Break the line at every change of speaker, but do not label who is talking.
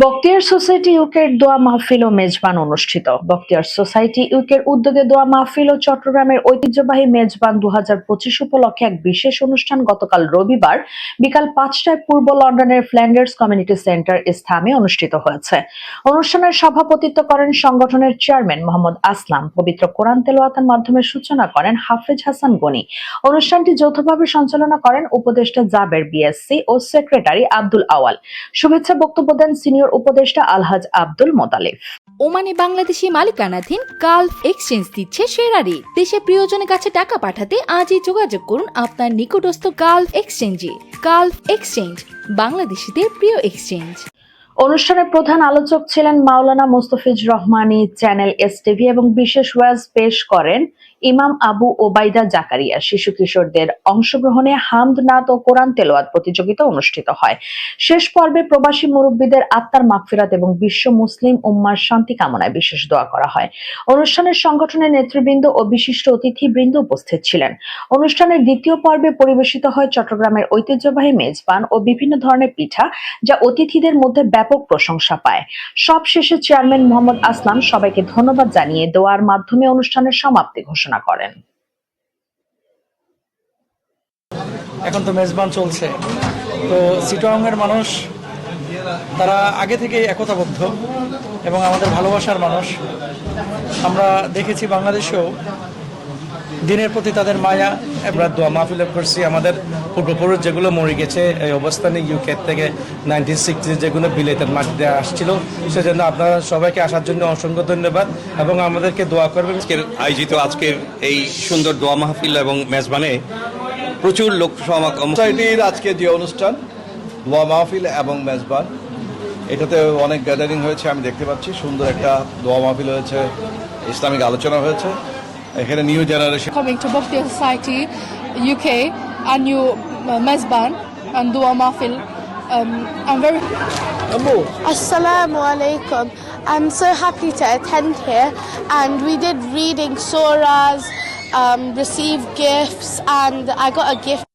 Bakhtiyar society ইউকের দোয়া মাহফিল ও মেজবান অনুষ্ঠিত। বখতিয়ার সোসাইটি ইউকের উদ্যোগে দোয়া মাহফিল ও চট্টগ্রামের ঐতিহ্যবাহী মেজবান 2025 উপলক্ষে এক বিশেষ অনুষ্ঠান গতকাল রবিবার বিকাল 5টায় পূর্ব লন্ডনের ফ্ল্যান্ডার্স কমিউনিটি সেন্টার ইস্থামে অনুষ্ঠিত হয়েছে। অনুষ্ঠানের সভাপতিত্ব করেন সংগঠনের চেয়ারম্যান মোহাম্মদ আসলাম। পবিত্র কোরআন তেলাওয়াতের মাধ্যমে সূচনা করেন হাফেজ হাসান গনি। অনুষ্ঠানটি যৌথভাবে সঞ্চালনা করেন উপদেষ্টা জাবের বিএসসি ও সেক্রেটারি আব্দুল আওয়াল। শুভেচ্ছা বক্তব্য দেন সিনিয়র উপদেষ্টা আলহাজ আব্দুল মোতালিব।
ওমানে বাংলাদেশি মালিকানাধীন গালফ এক্সচেঞ্জ দিচ্ছে সেরা রেট। দেশে প্রিয়জনের কাছে টাকা পাঠাতে আজই যোগাযোগ করুন আপনার নিকটস্থ গালফ এক্সচেঞ্জে। গালফ এক্সচেঞ্জ, বাংলাদেশিদের প্রিয় এক্সচেঞ্জ।
অনুষ্ঠানের প্রধান আলোচক ছিলেন মাওলানা মোস্তফিজ রহমানী। চ্যানেল এস টিভি এবং বিশেষ ওয়াজ পেশ করেন ইমাম আবু ওবাইদা জাকারিয়া। শিশু কিশোরদের অংশগ্রহণে হামদ নাত ও কোরআন তেলাওয়াত প্রতিযোগিতা অনুষ্ঠিত হয়। শেষ পর্বে প্রবাসী মুরব্বীদের আত্মার মাগফিরাত এবং বিশ্ব মুসলিম উম্মার শান্তি কামনায় বিশেষ দোয়া করা হয়। অনুষ্ঠানের সংগঠনের নেতৃবৃন্দ ও বিশিষ্ট অতিথিবৃন্দ উপস্থিত ছিলেন। অনুষ্ঠানের দ্বিতীয় পর্বে পরিবেশিত হয় চট্টগ্রামের ঐতিহ্যবাহী মেজবান ও বিভিন্ন ধরনের পিঠা, যা অতিথিদের মধ্যে ব্যাপক প্রশংসা পায়। সবশেষে চেয়ারম্যান মোহাম্মদ আসলাম সবাইকে ধন্যবাদ জানিয়ে দোয়ার মাধ্যমে অনুষ্ঠানের সমাপ্তি ঘোষণা করেন।
এখন তো মেজবান চলছে, তো চিটাগংয়ের মানুষ তারা আগে থেকে একতাবদ্ধ এবং আমাদের ভালোবাসার মানুষ। আমরা দেখেছি বাংলাদেশেও দিনের প্রতি তাদের মায়া।
আমরা দোয়া মাহফিল করছি, আমাদের পূর্বপুরুষ যেগুলো মরে গেছে এই অবস্থানে ইউকে থেকে 1960 যেগুলো বিলেতের মাটিতে আসছিল, সেজন্য আপনারা সবাইকে আসার জন্য অসংখ্য ধন্যবাদ এবং আমাদেরকে দোয়া করবেন।
আজকের এই সুন্দর দোয়া মাহফিল এবং মেজবানে প্রচুর লোক সমাগম।
সোসাইটির আজকে যে অনুষ্ঠান দোয়া মাহফিল এবং মেজবান, এটাতে অনেক গ্যাদারিং হয়েছে। আমি দেখতে পাচ্ছি সুন্দর একটা দোয়া মাহফিল হয়েছে, ইসলামিক আলোচনা হয়েছে। এখানে new generation
coming to Bhakti Society UK and new Mezban and Dua Mahfil. I'm very
Assalamu alaikum. I'm so happy to attend here, and we did reading surahs, received gifts, and I got a gift